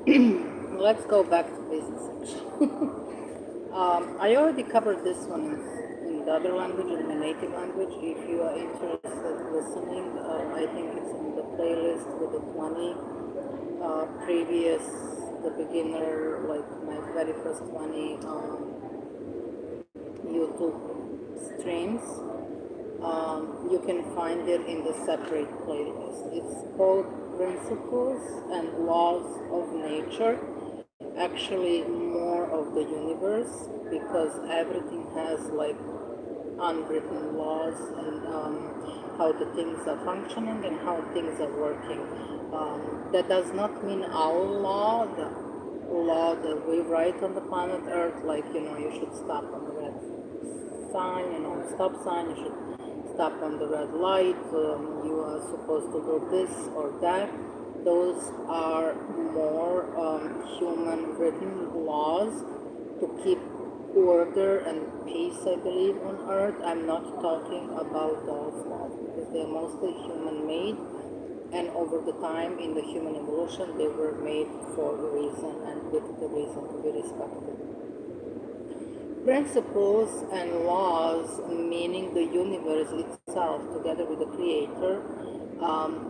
Let's go back to business actually. I already covered this one in the other language, in my native language. If you are interested listening, I think it's in the playlist with the 20 previous, the beginner, like my very first 20 YouTube streams. You can find it in the separate playlist. It's called Principles and Laws of Nature. Actually, more of the universe, because everything has like unwritten laws and how the things are functioning and how things are working. That does not mean our law, the law that we write on the planet Earth, like, you should stop on the red sign, stop sign, you should stop on the red light, you are supposed to do this or that. Those are more human written laws to keep order and peace, I believe, on earth. I'm not talking about those laws because they're mostly human made, and over the time in the human evolution they were made for a reason and with the reason to be respected. Principles and laws, meaning the universe itself together with the creator,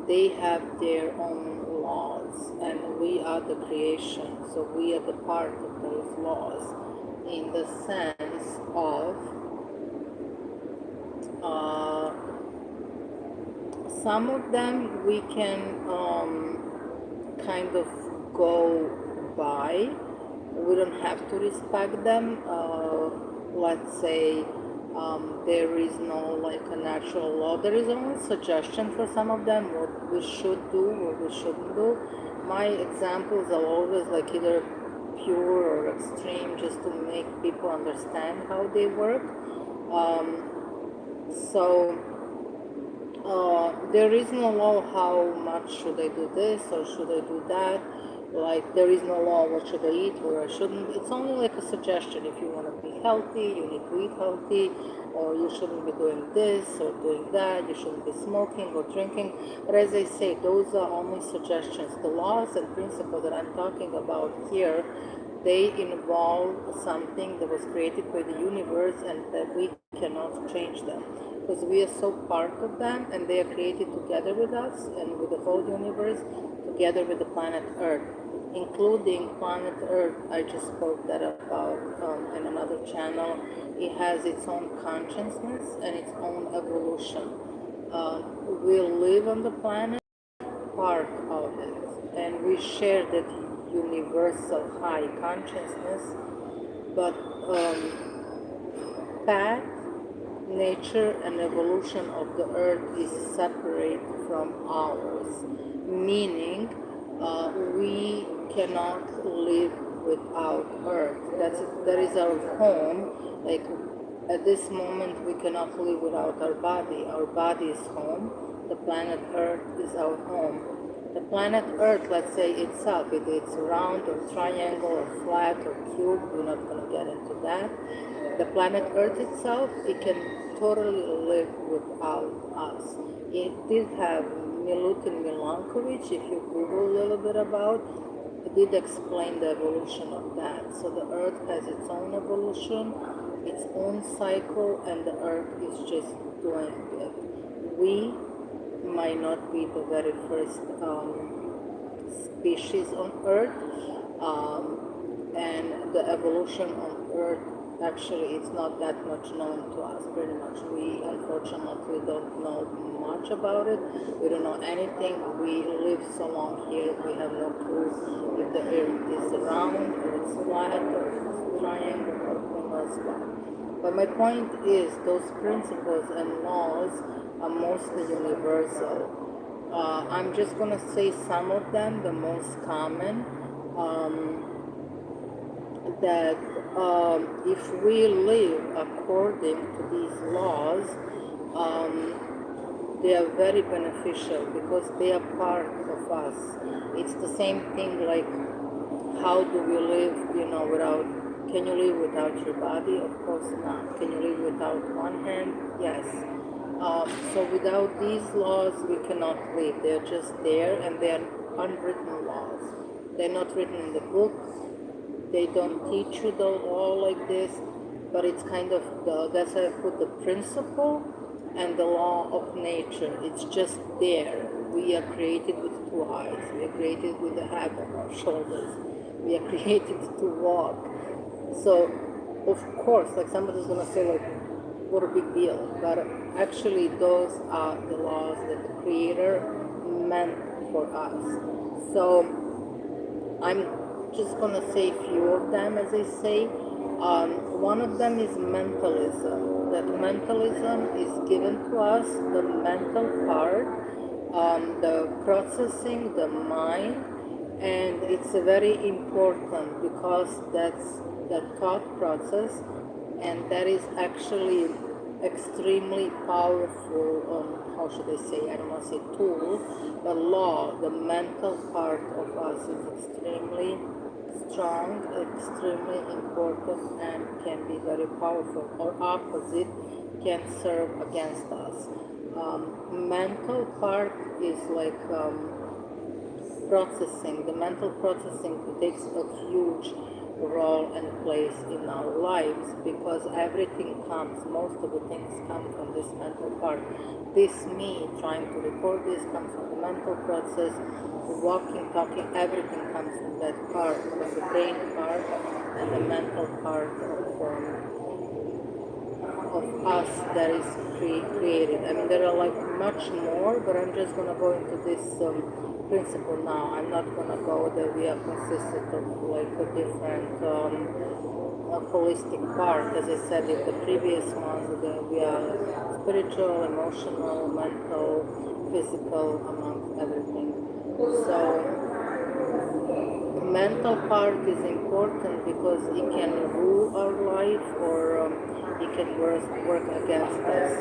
they have their own laws, and we are the creation, so we are the part of those laws, in the sense of some of them we can kind of go by. We don't have to respect them. Let's say there is no like a natural law. There is only suggestion for some of them what we should do, what we shouldn't do. My examples are always like either pure or extreme, just to make people understand how they work. There is no law how much should I do this or should I do that. Like, there is no law what should I eat or I shouldn't. It's only like a suggestion. If you want to be healthy, you need to eat healthy, or you shouldn't be doing this or doing that. You shouldn't be smoking or drinking. But as I say, those are only suggestions. The laws and principles that I'm talking about here, they involve something that was created by the universe and that we cannot change them, because we are so part of them, and they are created together with us and with the whole universe, together with the planet Earth, including planet Earth. I just spoke that about in another channel. It has its own consciousness and its own evolution. We live on the planet, part of it, and we share that universal high consciousness, but path, nature, and evolution of the earth is separate from ours, meaning we cannot live without earth. That is our home. Like, at this moment we cannot live without our body. Our body is home. The planet Earth is our home. The planet Earth, let's say itself, if it's round or triangle or flat or cube, we're not going to get into that. The planet Earth itself, it can totally live without us. It did have Milutin Milankovic, if you Google a little bit about, it did explain the evolution of that. So the Earth has its own evolution, its own cycle, and the Earth is just doing it. We might not be the very first species on Earth, and the evolution on Earth, actually, it's not that much known to us, pretty much. We, unfortunately, don't know much about it. We don't know anything. We live so long here, we have no clue if the Earth is round, or it's flat, or it's triangle, or who knows what. But my point is, those principles and laws are mostly universal. I'm just going to say some of them, the most common, that if we live according to these laws, they are very beneficial because they are part of us. It's the same thing like, how do we live, without, can you live without your body? Of course not. Can you live without one hand? Yes. So without these laws, we cannot live. They're just there, and they are unwritten laws. They're not written in the book. They don't teach you the law like this, but it's kind of that's why I put the principle and the law of nature. It's just there. We are created with two eyes. We are created with a head on our shoulders. We are created to walk. So, of course, like somebody's gonna say, like, what a big deal. But actually, those are the laws that the Creator meant for us. So, I'm just gonna say a few of them, as I say. One of them is mentalism. That mentalism is given to us, the mental part, the processing, the mind, and it's very important because that's the thought process, and that is actually extremely powerful, how should I say, I don't want to say tool, but law. The mental part of us is extremely strong, extremely important, and can be very powerful, or opposite, can serve against us. Mental part is like processing. The mental processing takes a huge role and place in our lives because everything comes, most of the things come from this mental part. This me trying to record this comes from the mental process. Walking, talking, everything comes from that part, from the brain part and the mental part of us that is created. I mean, there are like much more, but I'm just going to go into this principle now. I'm not going to go that we are consisted of like a different holistic part. As I said in the previous ones, that we are spiritual, emotional, mental, physical, amongst everything. So mental part is important because it can rule our life, or it can work against us.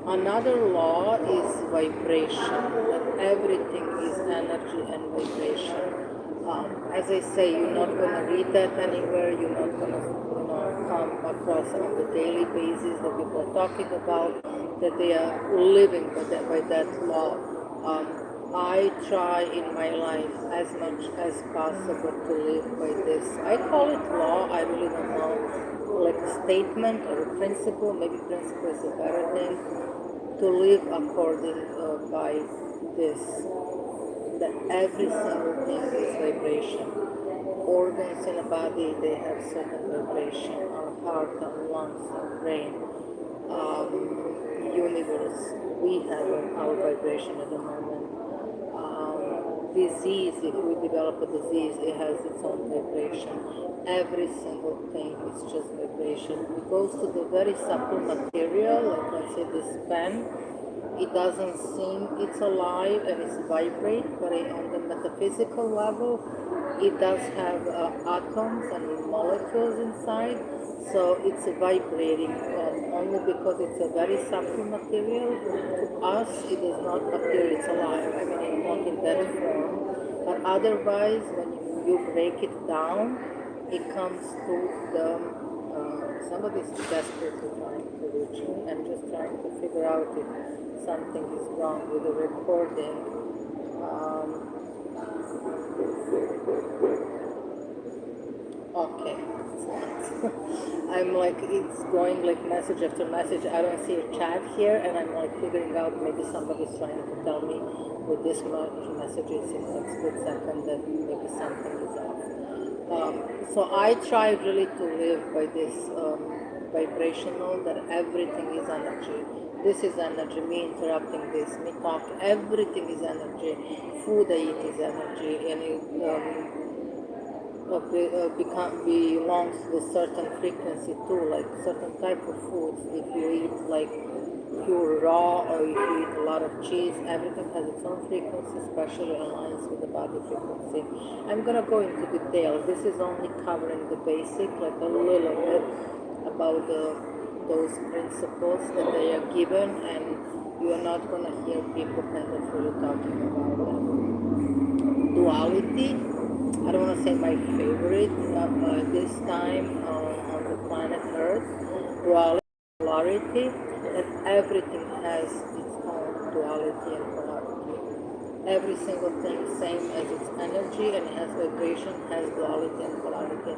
Another law is vibration, that everything is energy and vibration. As I say, you're not going to read that anywhere, you're not going to come across on the daily basis that people are talking about, that they are living by that law. I try in my life as much as possible to live by this. I call it law, I really don't know, like a statement or a principle, maybe principle is a better thing, to live according by this, that every single thing is vibration. Organs in the body, they have certain vibration, our heart, our lungs, our brain, universe, we have our vibration at the moment. Disease, if we develop a disease, it has its own vibration. Every single thing is just vibration. It goes to the very subtle material, like let's say this pen. It doesn't seem it's alive and it's vibrate, but on the metaphysical level, it does have atoms and molecules inside. So it's vibrating only because it's a very subtle material. To us, it does not appear it's alive. I mean, not in that form. But otherwise, when you break it down, it comes to the. Somebody's desperately trying to reach me. I'm just trying to figure out if something is wrong with the recording. Okay, it's not. I'm like, it's going like message after message. I don't see a chat here, and I'm like figuring out maybe somebody's trying to tell me with this much messages in like split second that maybe something is off. So I try really to live by this vibrational, that everything is energy. This is energy, me interrupting this, me talk, everything is energy. Food I eat is energy, and it belongs to a certain frequency too, like certain type of foods. If you eat like pure raw, or if you eat a lot of cheese, everything has its own frequency, especially aligns with the body frequency. I'm gonna go into detail. This is only covering the basic, like a little bit about those principles that they are given, and you are not gonna hear people kind of really talking about them. Duality, I don't want to say my favorite this time on the planet Earth. Duality, that everything has its own duality and polarity. every single thing same as its energy, and it has vibration, has duality and polarity.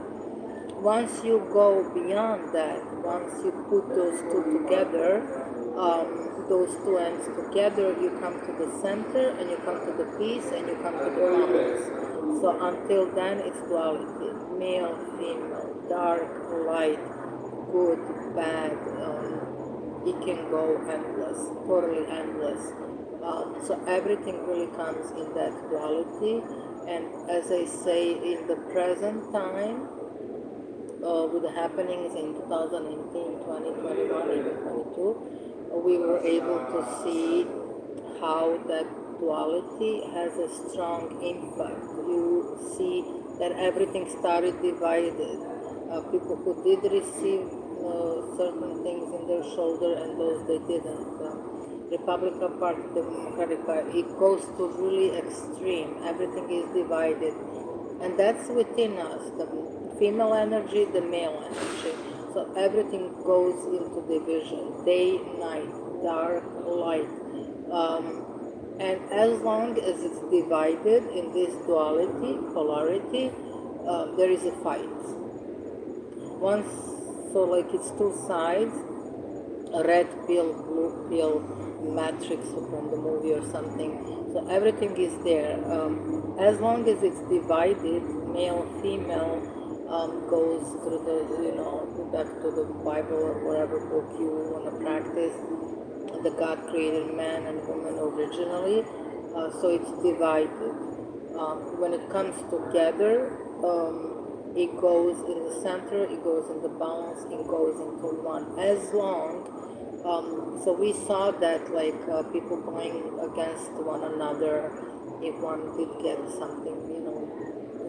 Once you go beyond that, once you put those two together, those two ends together, you come to the center, and you come to the peace, and you come to the balance. So until then, it's duality: male, female, dark, light, good, bad. It can go endless, totally endless. So everything really comes in that duality. And as I say, in the present time, with the happenings in 2019, 2021, even 22, we were able to see how that duality has a strong impact. You see that everything started divided. People who did receive certain things in their shoulder and those they didn't. Republican Party, Democratic Party, it goes to really extreme. Everything is divided. And that's within us, the female energy, the male energy. So everything goes into division, day, night, dark, light. And as long as it's divided in this duality, polarity, there is a fight. Once, so like it's two sides, a red pill, blue pill, matrix from the movie or something. So everything is there. As long as it's divided, male, female, goes through the, back to the Bible or whatever book you want to practice. The God created man and woman originally, so it's divided. When it comes together, it goes in the center, it goes in the balance, it goes into one. As long, so we saw that like people going against one another, if one did get something, in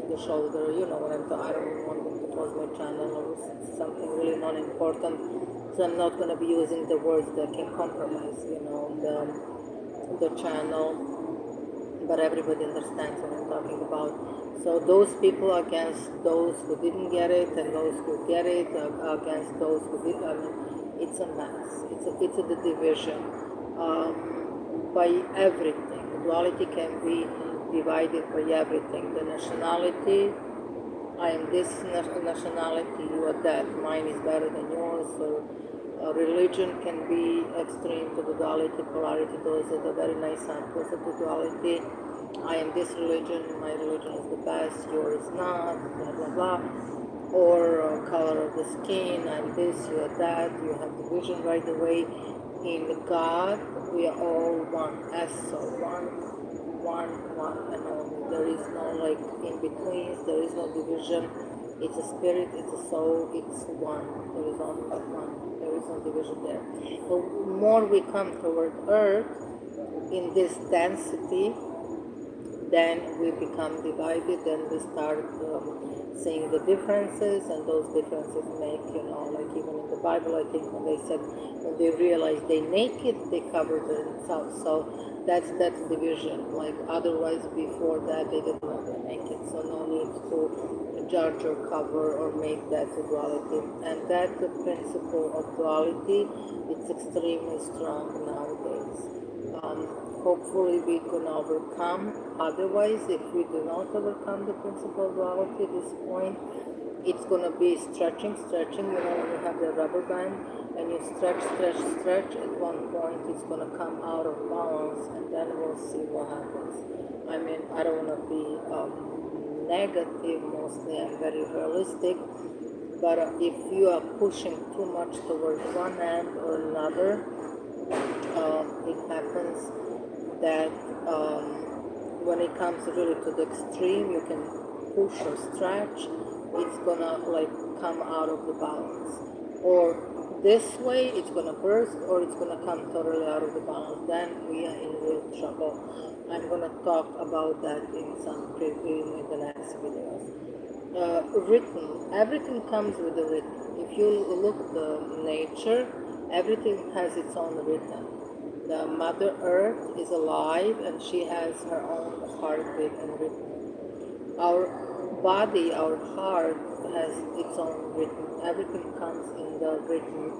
the shoulder, what I'm talking. I don't want them to close my channel or something really not important. So I'm not going to be using the words that can compromise, the channel. But everybody understands what I'm talking about. So those people against those who didn't get it, and those who get it against those who did. I mean, it's a mess. It's a division by everything. Duality can be divided by everything. The nationality. I am this nationality, you are that. Mine is better than yours. Or religion can be extreme to the duality, polarity. Those are the very nice samples of the duality. I am this religion, my religion is the best, yours is not, blah blah blah. Or color of the skin, I'm this, you are that. You have the vision right away. In God, we are all one. So one, and only. There is no like in betweens. There is no division. It's a spirit, it's a soul, it's one. There is only one. There is no division there. The more we come toward Earth in this density, then we become divided. Then we start seeing the differences, and those differences make, like even in the Bible, I think when they said, when they realized they naked, they covered themselves. So that's division. Like otherwise, before that, they didn't know they're naked. So no need to judge or cover or make that duality. And that the principle of duality, it's extremely strong nowadays. Hopefully we can overcome. Otherwise, if we do not overcome the principle of duality at this point, it's going to be stretching. When you have the rubber band and you stretch, at one point it's going to come out of balance, and then we'll see what happens. I mean, I don't want to be negative, mostly I'm very realistic, but if you are pushing too much towards one end or another, it happens that when it comes really to the extreme, you can push or stretch, it's gonna like come out of the balance. Or this way, it's gonna burst, or it's gonna come totally out of the balance. Then we are in real trouble. I'm gonna talk about that in some preview in the next videos. Written, everything comes with a written. If you look the nature, everything has its own written. The Mother Earth is alive, and she has her own heartbeat and rhythm. Our body, our heart has its own rhythm. Everything comes in the rhythm,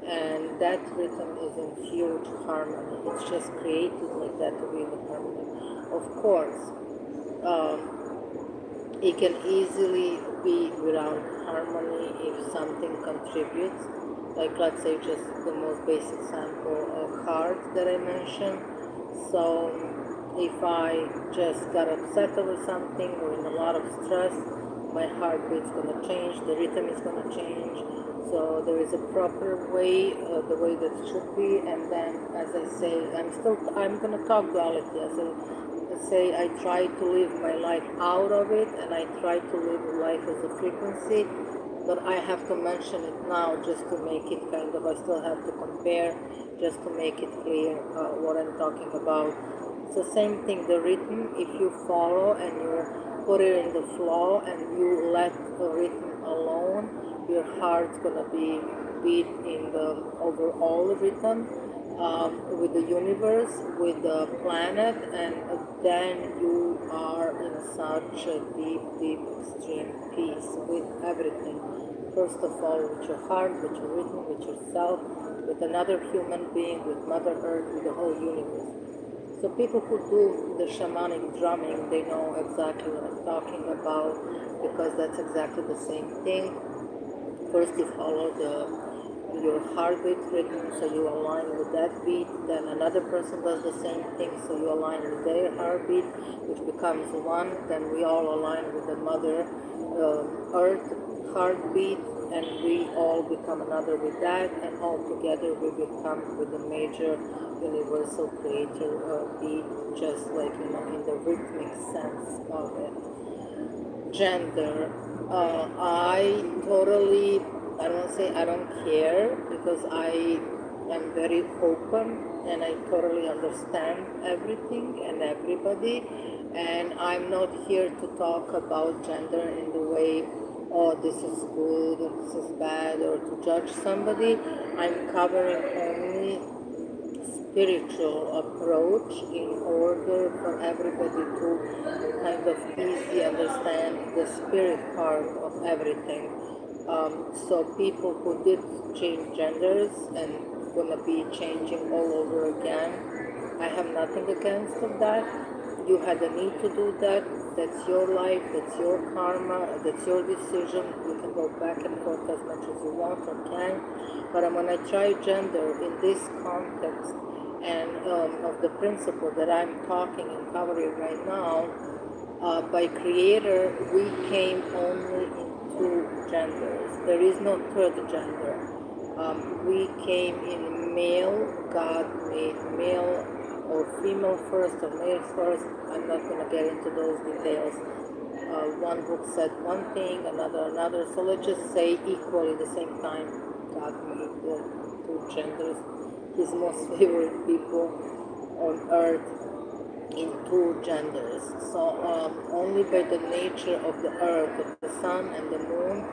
and that rhythm is in huge harmony. It's just created like that to be in the harmony. Of course, it can easily be without harmony if something contributes, like let's say just the most basic sample of cards that I mentioned. So if I just got upset over something or in a lot of stress, my heartbeat's going to change, the rhythm is going to change. So there is a proper way, the way that should be. And then, as I say, I'm going to talk duality. As I say, I try to live my life out of it, and I try to live life as a frequency. But I have to mention it now just to make it kind of, I still have to compare just to make it clear what I'm talking about. It's the same thing, the rhythm, if you follow and you put it in the flow and you let the rhythm alone, your heart's gonna be beat in the overall rhythm with the universe, with the planet, and then you are in such a deep, deep, extreme peace with everything. First of all, with your heart, with your rhythm, with yourself, with another human being, with Mother Earth, with the whole universe. So people who do the shamanic drumming, they know exactly what I'm talking about, because that's exactly the same thing. First you follow your heartbeat rhythm, so you align with that beat. Then another person does the same thing, so you align with their heartbeat, which becomes one. Then we all align with the Mother Earth heartbeat, and we all become another with that, and all together we become with the major universal creator beat, just like, you know, in the rhythmic sense of it. Gender, I totally, I don't say I don't care, because I am very open and I totally understand everything and everybody, and I'm not here to talk about gender in the way, oh, this is good or this is bad, or to judge somebody. I'm covering only spiritual approach in order for everybody to kind of easily understand the spirit part of everything. So people who did change genders and gonna be changing all over again, I have nothing against of that. You had a need to do that. That's your life, that's your karma, that's your decision. You can go back and forth as much as you want or can. But when I try gender in this context, and of the principle that I'm talking and covering right now, by Creator, we came only in two genders. There is no third gender. We came in male, God made male or female first or male first. I'm not going to get into those details. One book said one thing, another. So let's just say equally the same time, God made the two genders. His most favorite people on earth in two genders. So only by the nature of the earth, of the sun and the moon,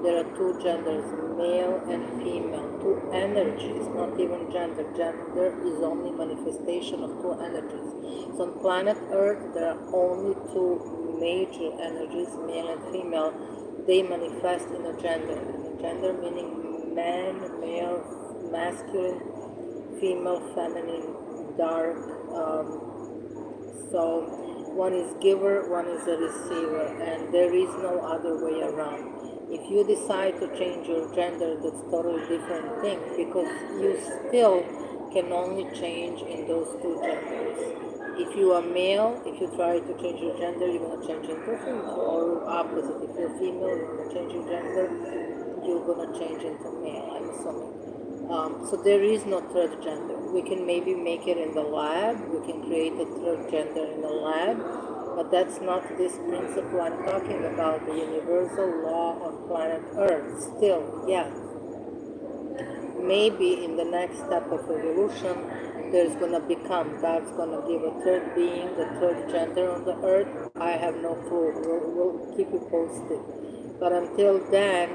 there are two genders, male and female, two energies, not even gender. Gender is only manifestation of two energies. So on planet Earth, there are only two major energies, male and female. They manifest in a gender. In a gender meaning man, male, masculine, female, feminine, dark. So one is giver, one is a receiver, and there is no other way around. If you decide to change your gender, that's totally different thing, because you still can only change in those two genders. If you are male, if you try to change your gender, you're going to change into female, or opposite. If you're female, you're going to change your gender, you're going to change into male, I'm assuming. So there is no third gender. We can maybe make it in the lab, we can create a third gender in the lab, but that's not this principle I'm talking about, the universal law of planet Earth. Still, yeah, maybe in the next step of evolution, there's going to become, God's going to give a third being, the third gender on the earth. I have no clue. We'll keep you posted. But until then,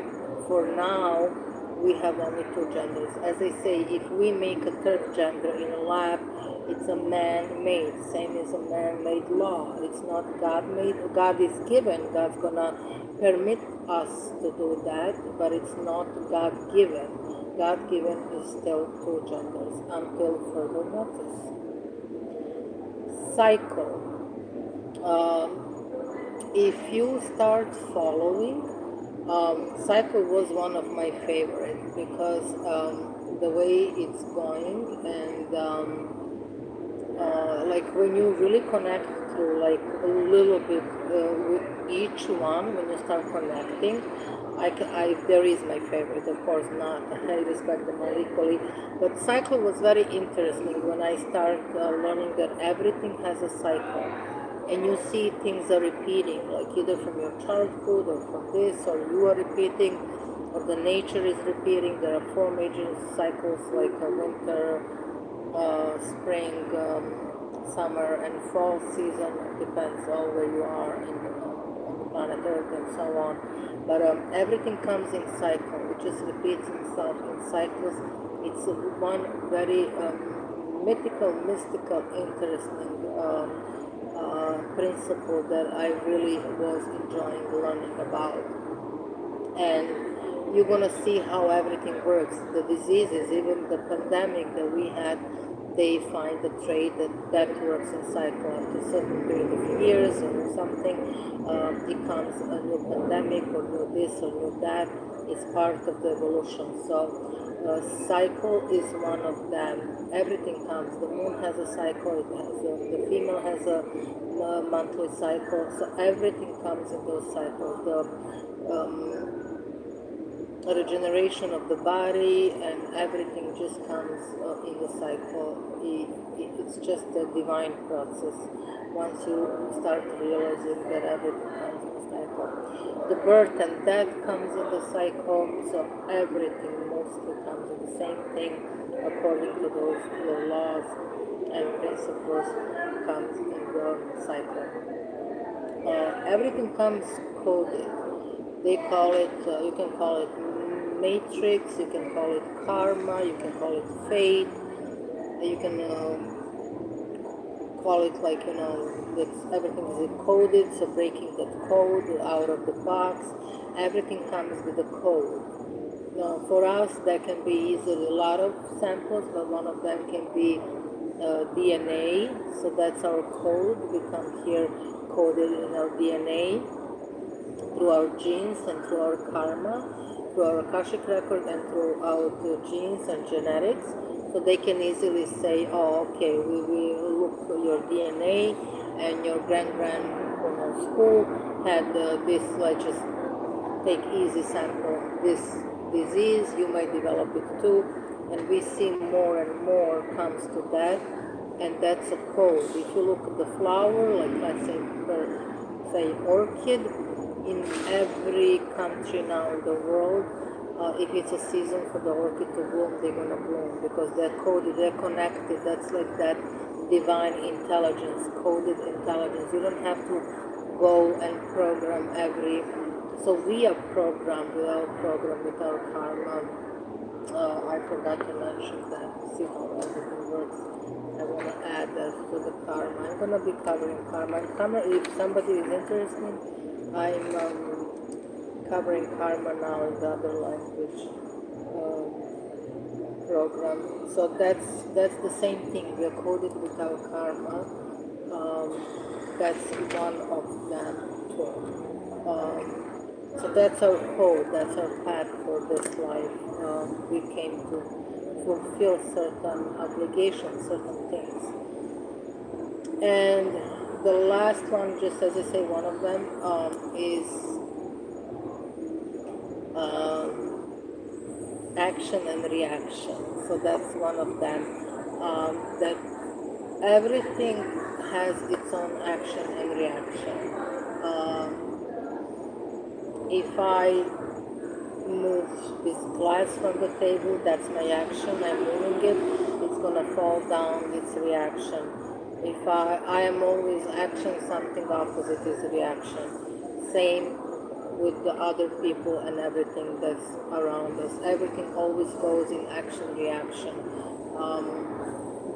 for now, we have only two genders. As I say, if we make a third gender in a lab, it's a man-made, same as a man-made law. It's not God-made. God is given. God's going to permit us to do that, but it's not God-given. God-given is still two genders until further notice. Cycle. If you start following, cycle was one of my favorites because the way it's going, and like when you really connect to like a little bit with each one, when you start connecting, there is my favorite, of course not. I respect them all equally, but cycle was very interesting when I start learning that everything has a cycle, and you see things are repeating, like either from your childhood or from this, or you are repeating, or the nature is repeating. There are 4 major cycles, like winter, spring, summer, and fall season. It depends on where you are on the planet Earth and so on. But everything comes in cycle. It just repeats itself in cycles. It's one very mythical, mystical, interesting principle that I really was enjoying learning about. And you're gonna see how everything works. The diseases, even the pandemic that we had, they find a trait that works in cycle after a certain period of years or something. It comes a new pandemic or new this or new that. It's part of the evolution. So cycle is one of them. Everything comes. The moon has a cycle. The female has a monthly cycle. So everything comes in those cycles. The regeneration of the body and everything just comes in the cycle. It's just a divine process once you start realizing that everything comes in the cycle. The birth and death comes in the cycle, so everything mostly comes in the same thing according to those laws and principles comes in the cycle. Everything comes coded. They call it, you can call it matrix, you can call it karma, you can call it fate, you can call it like, everything is coded, so breaking that code out of the box, everything comes with a code. Now, for us, that can be easily a lot of samples, but one of them can be DNA, so that's our code. We come here coded in our DNA, through our genes and through our karma, through our Akashic record and through our genes and genetics. So they can easily say, oh, okay, we will look at your DNA and your grand school had this, let's just take easy sample, this disease, you might develop it too. And we see more and more comes to that, and that's a code. If you look at the flower, like let's say orchid, in every country now in the world, if it's a season for the orchid to bloom, they're going to bloom because they're coded, they're connected. That's like that divine intelligence, coded intelligence. You don't have to go and program every. So we are programmed with our program, with our karma. I forgot to mention that. See how everything works. I want to add that to the karma. I'm going to be covering karma. And karma, if somebody is interested, I'm covering karma now in the other language program. So that's the same thing. We are coded with our karma. That's one of them too. So that's our code. That's our path for this life. We came to fulfill certain obligations, certain things. And the last one, just as I say, one of them is action and reaction. So that's one of them. That everything has its own action and reaction. If I move this glass from the table, that's my action. I'm moving it. It's gonna fall down. It's reaction. If I am always action, something opposite is reaction. Same with the other people and everything that's around us. Everything always goes in action, reaction.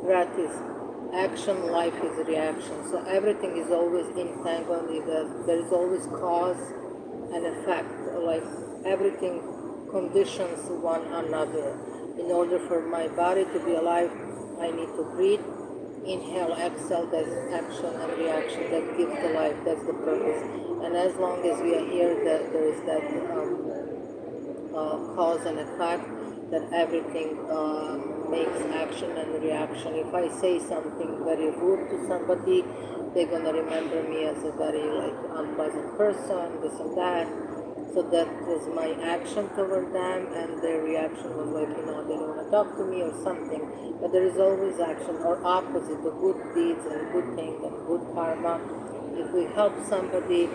Breath is action, life is reaction. So everything is always entangled. There is always cause and effect. Like everything conditions one another. In order for my body to be alive, I need to breathe. Inhale, exhale, that's action and reaction that gives the life, that's the purpose. And as long as we are here, that there is that cause and effect, that everything makes action and reaction. If I say something very rude to somebody, they're gonna remember me as a very like unpleasant person, this and that. So that was my action toward them, and their reaction was like, they don't want to talk to me or something. But there is always action or opposite, the good deeds and good things and good karma. If we help somebody,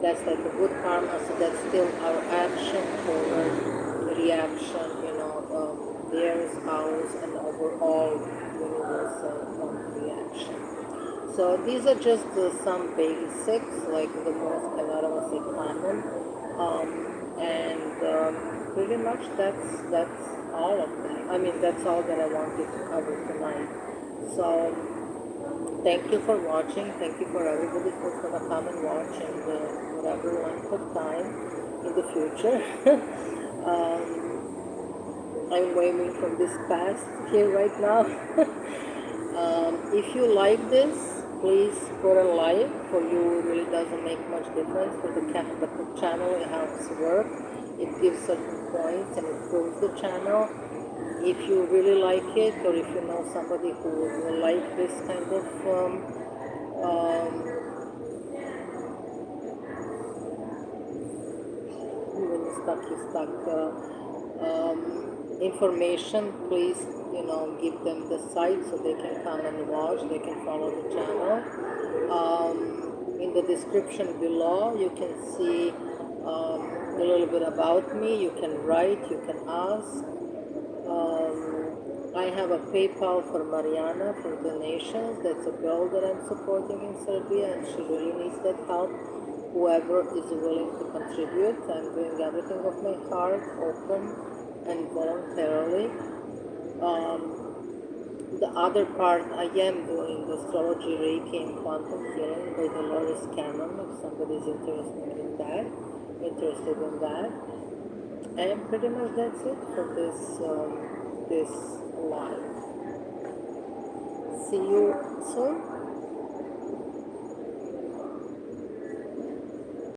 that's like a good karma, so that's still our action toward reaction, theirs, ours, and overall universal reaction. So these are just some basics, like the most, I don't want to say common, and pretty much that's all of them. I mean, that's all that I wanted to cover tonight. So thank you for watching. Thank you for everybody who's gonna come and watch in whatever length of time in the future. I'm waving from this past here right now. If you like this, please put a like. For you, it really doesn't make much difference. For the channel, it helps work. It gives certain points and it proves the channel. If you really like it, or if you know somebody who will like this kind of when you're stuck, information, please, give them the site so they can come and watch, they can follow the channel. In the description below, you can see a little bit about me. You can write, you can ask. I have a PayPal for Mariana for donations. That's a girl that I'm supporting in Serbia, and she really needs that help. Whoever is willing to contribute, I'm doing everything of my heart, open and voluntarily. The other part, I am doing astrology, Reiki, and quantum healing by Dolores Cannon, if somebody's interested in that. And pretty much that's it for this live. See you soon.